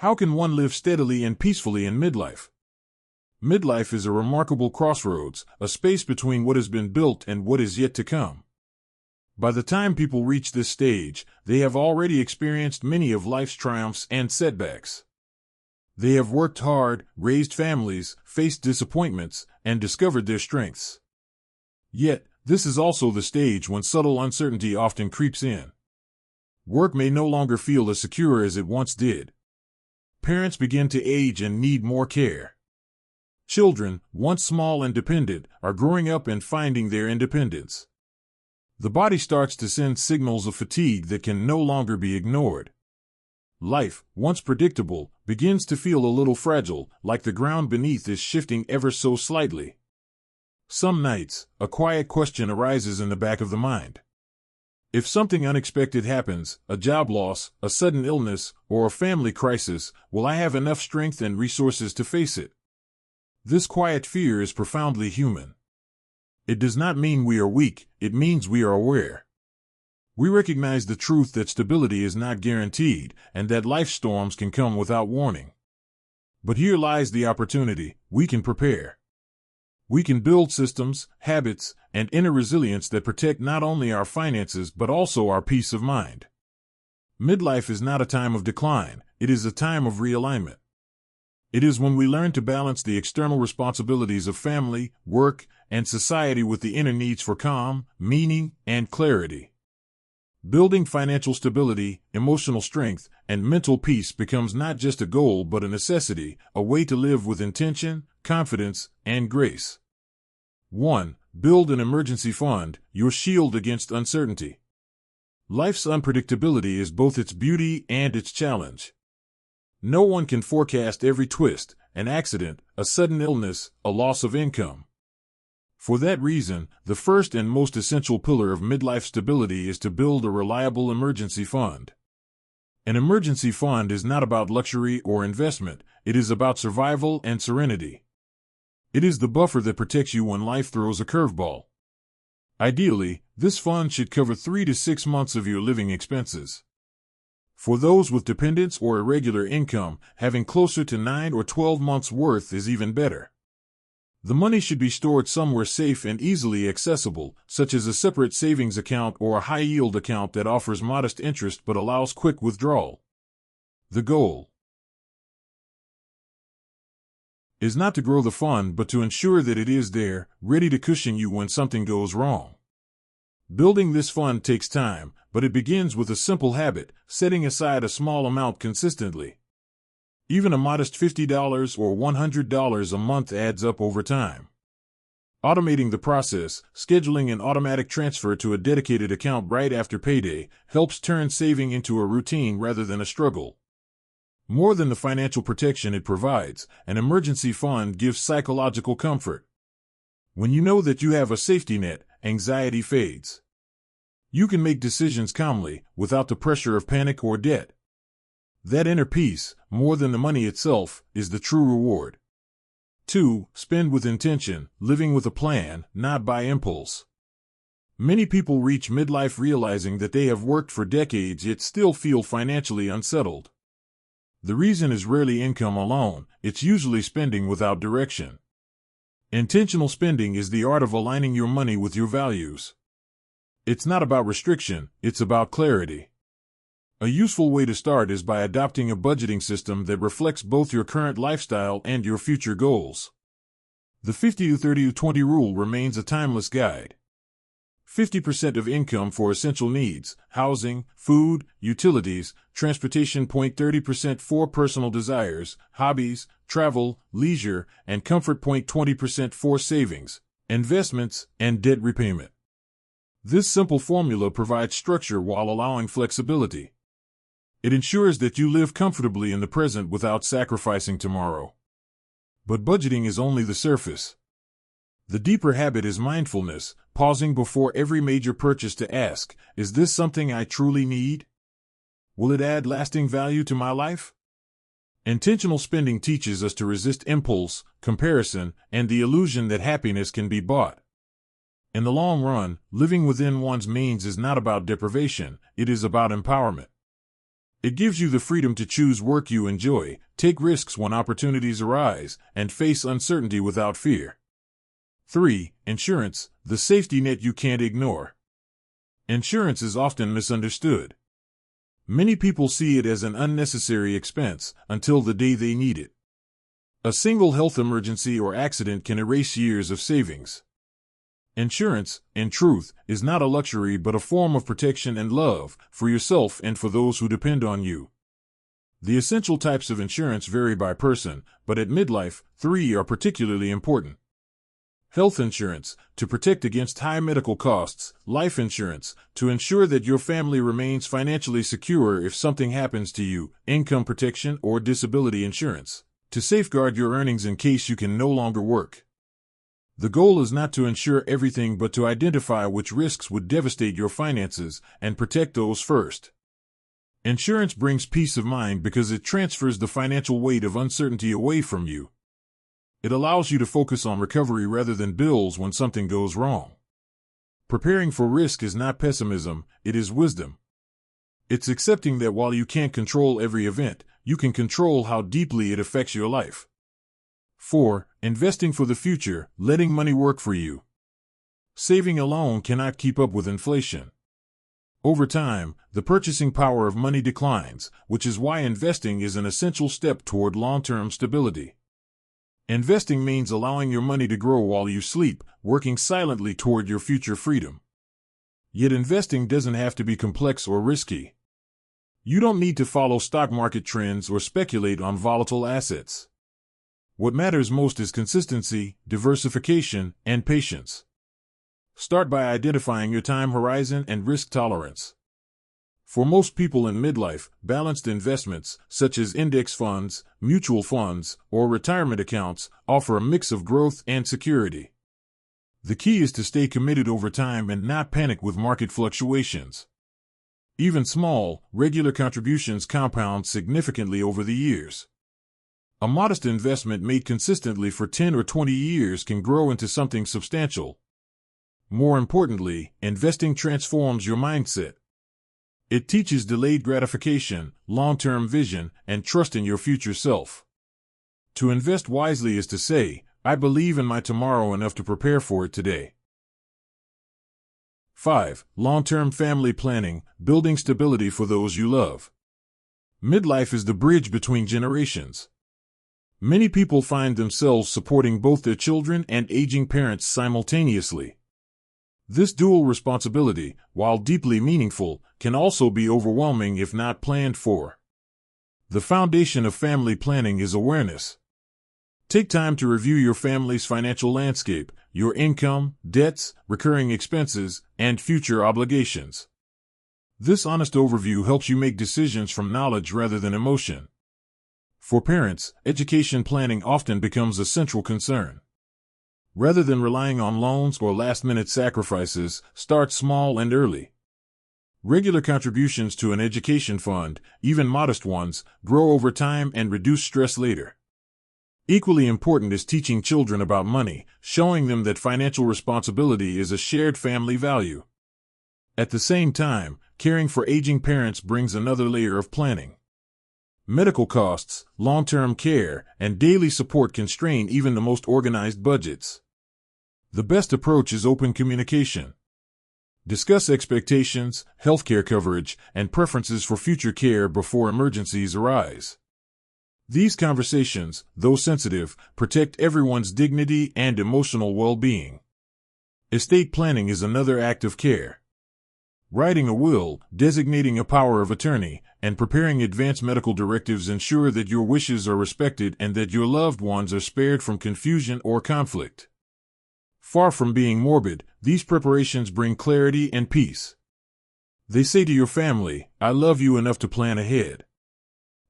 How can one live steadily and peacefully in midlife? Midlife is a remarkable crossroads, a space between what has been built and what is yet to come. By the time people reach this stage, they have already experienced many of life's triumphs and setbacks. They have worked hard, raised families, faced disappointments, and discovered their strengths. Yet, this is also the stage when subtle uncertainty often creeps in. Work may no longer feel as secure as it once did. Parents begin to age and need more care. Children, once small and dependent, are growing up and finding their independence. The body starts to send signals of fatigue that can no longer be ignored. Life, once predictable, begins to feel a little fragile, like the ground beneath is shifting ever so slightly. Some nights, a quiet question arises in the back of the mind. If something unexpected happens, a job loss, a sudden illness, or a family crisis, will I have enough strength and resources to face it? This quiet fear is profoundly human. It does not mean we are weak, it means we are aware. We recognize the truth that stability is not guaranteed, and that life storms can come without warning. But here lies the opportunity: we can prepare. We can build systems, habits, and inner resilience that protect not only our finances but also our peace of mind. Midlife is not a time of decline, it is a time of realignment. It is when we learn to balance the external responsibilities of family, work, and society with the inner needs for calm, meaning, and clarity. Building financial stability, emotional strength, and mental peace becomes not just a goal but a necessity, a way to live with intention, confidence, and grace. 1. Build an emergency fund, your shield against uncertainty. Life's unpredictability is both its beauty and its challenge. No one can forecast every twist, an accident, a sudden illness, a loss of income. For that reason, the first and most essential pillar of midlife stability is to build a reliable emergency fund. An emergency fund is not about luxury or investment, it is about survival and serenity. It is the buffer that protects you when life throws a curveball. Ideally, this fund should cover 3 to 6 months of your living expenses. For those with dependents or irregular income, having closer to 9 or 12 months' worth is even better. The money should be stored somewhere safe and easily accessible, such as a separate savings account or a high-yield account that offers modest interest but allows quick withdrawal. The goal is not to grow the fund but to ensure that it is there, ready to cushion you when something goes wrong. Building this fund takes time, but it begins with a simple habit: setting aside a small amount consistently. Even a modest $50 or $100 a month adds up over time. Automating the process, scheduling an automatic transfer to a dedicated account right after payday, helps turn saving into a routine rather than a struggle. More than the financial protection it provides, an emergency fund gives psychological comfort. When you know that you have a safety net, anxiety fades. You can make decisions calmly, without the pressure of panic or debt. That inner peace, more than the money itself, is the true reward. 2. Spend with intention, living with a plan, not by impulse. Many people reach midlife realizing that they have worked for decades yet still feel financially unsettled. The reason is rarely income alone, it's usually spending without direction. Intentional spending is the art of aligning your money with your values. It's not about restriction, it's about clarity. A useful way to start is by adopting a budgeting system that reflects both your current lifestyle and your future goals. The 50-30-20 rule remains a timeless guide. 50% of income for essential needs, housing, food, utilities, transportation. 30% for personal desires, hobbies, travel, leisure, and comfort. 20% for savings, investments, and debt repayment. This simple formula provides structure while allowing flexibility. It ensures that you live comfortably in the present without sacrificing tomorrow. But budgeting is only the surface. The deeper habit is mindfulness, pausing before every major purchase to ask, is this something I truly need? Will it add lasting value to my life? Intentional spending teaches us to resist impulse, comparison, and the illusion that happiness can be bought. In the long run, living within one's means is not about deprivation, it is about empowerment. It gives you the freedom to choose work you enjoy, take risks when opportunities arise, and face uncertainty without fear. 3. Insurance, the safety net you can't ignore. Insurance is often misunderstood. Many people see it as an unnecessary expense until the day they need it. A single health emergency or accident can erase years of savings. Insurance, in truth, is not a luxury but a form of protection and love for yourself and for those who depend on you. The essential types of insurance vary by person, but at midlife, 3 are particularly important. Health insurance, to protect against high medical costs. Life insurance, to ensure that your family remains financially secure if something happens to you. Income protection or disability insurance, to safeguard your earnings in case you can no longer work. The goal is not to insure everything but to identify which risks would devastate your finances and protect those first. Insurance brings peace of mind because it transfers the financial weight of uncertainty away from you. It allows you to focus on recovery rather than bills when something goes wrong. Preparing for risk is not pessimism, it is wisdom. It's accepting that while you can't control every event, you can control how deeply it affects your life. 4. Investing for the future, letting money work for you. Saving alone cannot keep up with inflation. Over time, the purchasing power of money declines, which is why investing is an essential step toward long-term stability. Investing means allowing your money to grow while you sleep, working silently toward your future freedom. Yet investing doesn't have to be complex or risky. You don't need to follow stock market trends or speculate on volatile assets. What matters most is consistency, diversification, and patience. Start by identifying your time horizon and risk tolerance. For most people in midlife, balanced investments, such as index funds, mutual funds, or retirement accounts, offer a mix of growth and security. The key is to stay committed over time and not panic with market fluctuations. Even small, regular contributions compound significantly over the years. A modest investment made consistently for 10 or 20 years can grow into something substantial. More importantly, investing transforms your mindset. It teaches delayed gratification, long-term vision, and trust in your future self. To invest wisely is to say, I believe in my tomorrow enough to prepare for it today. 5. Long-term family planning, building stability for those you love. Midlife is the bridge between generations. Many people find themselves supporting both their children and aging parents simultaneously. This dual responsibility, while deeply meaningful, can also be overwhelming if not planned for. The foundation of family planning is awareness. Take time to review your family's financial landscape, your income, debts, recurring expenses, and future obligations. This honest overview helps you make decisions from knowledge rather than emotion. For parents, education planning often becomes a central concern. Rather than relying on loans or last-minute sacrifices, start small and early. Regular contributions to an education fund, even modest ones, grow over time and reduce stress later. Equally important is teaching children about money, showing them that financial responsibility is a shared family value. At the same time, caring for aging parents brings another layer of planning. Medical costs, long-term care, and daily support can strain even the most organized budgets. The best approach is open communication. Discuss expectations, healthcare coverage, and preferences for future care before emergencies arise. These conversations, though sensitive, protect everyone's dignity and emotional well-being. Estate planning is another act of care. Writing a will, designating a power of attorney, and preparing advance medical directives ensure that your wishes are respected and that your loved ones are spared from confusion or conflict. Far from being morbid, these preparations bring clarity and peace. They say to your family, I love you enough to plan ahead.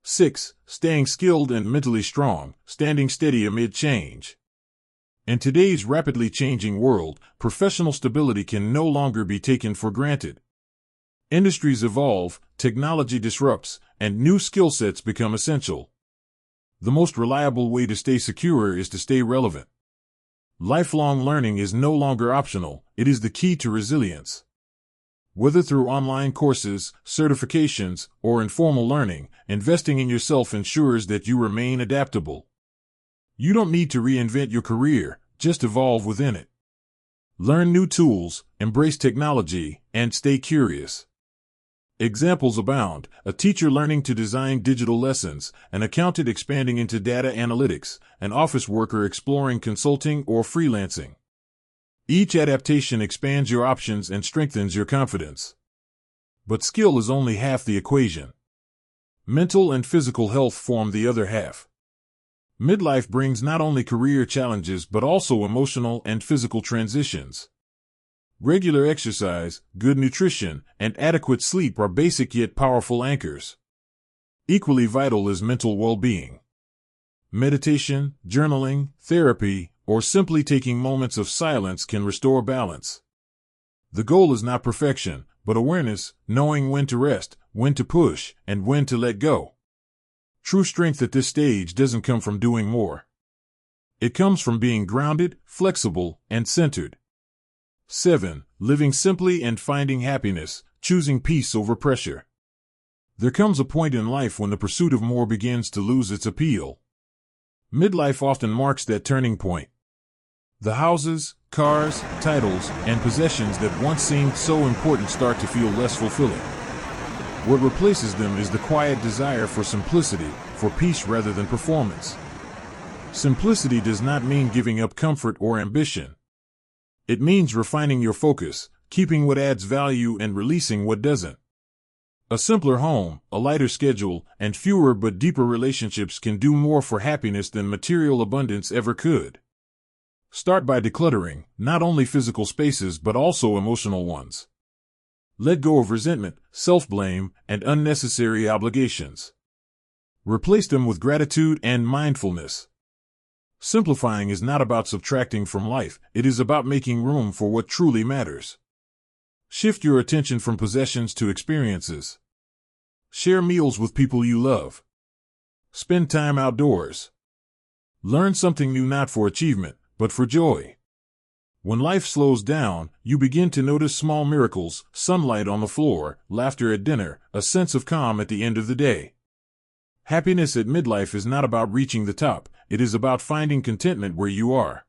6. Staying skilled and mentally strong, standing steady amid change. In today's rapidly changing world, professional stability can no longer be taken for granted. Industries evolve, technology disrupts, and new skill sets become essential. The most reliable way to stay secure is to stay relevant. Lifelong learning is no longer optional, it is the key to resilience. Whether through online courses, certifications, or informal learning, investing in yourself ensures that you remain adaptable. You don't need to reinvent your career, just evolve within it. Learn new tools, embrace technology, and stay curious. Examples abound: a teacher learning to design digital lessons, an accountant expanding into data analytics, an office worker exploring consulting or freelancing. Each adaptation expands your options and strengthens your confidence. But skill is only half the equation. Mental and physical health form the other half. Midlife brings not only career challenges but also emotional and physical transitions. Regular exercise, good nutrition, and adequate sleep are basic yet powerful anchors. Equally vital is mental well-being. Meditation, journaling, therapy, or simply taking moments of silence can restore balance. The goal is not perfection, but awareness, knowing when to rest, when to push, and when to let go. True strength at this stage doesn't come from doing more. It comes from being grounded, flexible, and centered. 7. Living simply and finding happiness, choosing peace over pressure. There comes a point in life when the pursuit of more begins to lose its appeal. Midlife often marks that turning point. The houses, cars, titles, and possessions that once seemed so important start to feel less fulfilling. What replaces them is the quiet desire for simplicity, for peace rather than performance. Simplicity does not mean giving up comfort or ambition. It means refining your focus, keeping what adds value and releasing what doesn't. A simpler home, a lighter schedule, and fewer but deeper relationships can do more for happiness than material abundance ever could. Start by decluttering, not only physical spaces but also emotional ones. Let go of resentment, self-blame, and unnecessary obligations. Replace them with gratitude and mindfulness. Simplifying is not about subtracting from life, it is about making room for what truly matters. Shift your attention from possessions to experiences. Share meals with people you love. Spend time outdoors. Learn something new not for achievement, but for joy. When life slows down, you begin to notice small miracles: sunlight on the floor, laughter at dinner, a sense of calm at the end of the day. Happiness at midlife is not about reaching the top, it is about finding contentment where you are.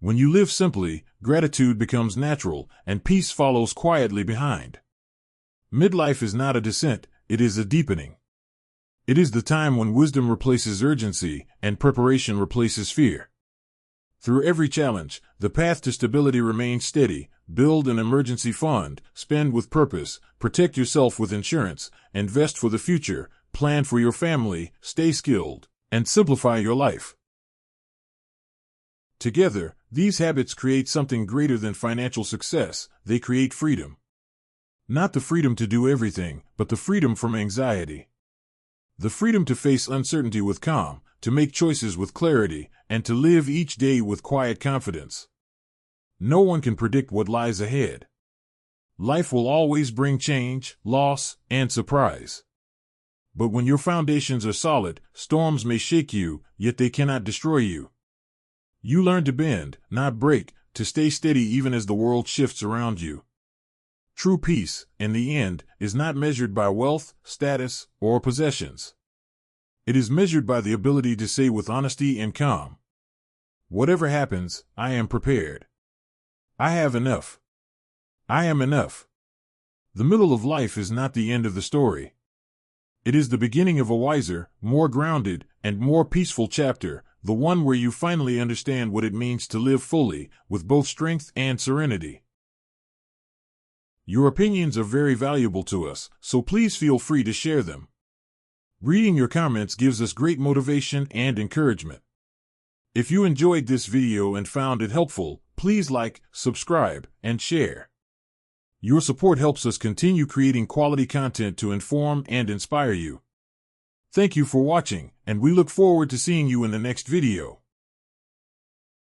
When you live simply, gratitude becomes natural, and peace follows quietly behind. Midlife is not a descent, it is a deepening. It is the time when wisdom replaces urgency, and preparation replaces fear. Through every challenge, the path to stability remains steady. Build an emergency fund, spend with purpose, protect yourself with insurance, invest for the future, plan for your family, stay skilled, and simplify your life. Together, these habits create something greater than financial success. They create freedom. Not the freedom to do everything, but the freedom from anxiety. The freedom to face uncertainty with calm, to make choices with clarity, and to live each day with quiet confidence. No one can predict what lies ahead. Life will always bring change, loss, and surprise. But when your foundations are solid, storms may shake you, yet they cannot destroy you. You learn to bend, not break, to stay steady even as the world shifts around you. True peace, in the end, is not measured by wealth, status, or possessions. It is measured by the ability to say with honesty and calm, "Whatever happens, I am prepared. I have enough. I am enough." The middle of life is not the end of the story. It is the beginning of a wiser, more grounded, and more peaceful chapter, the one where you finally understand what it means to live fully, with both strength and serenity. Your opinions are very valuable to us, so please feel free to share them. Reading your comments gives us great motivation and encouragement. If you enjoyed this video and found it helpful, please like, subscribe, and share. Your support helps us continue creating quality content to inform and inspire you. Thank you for watching, and we look forward to seeing you in the next video.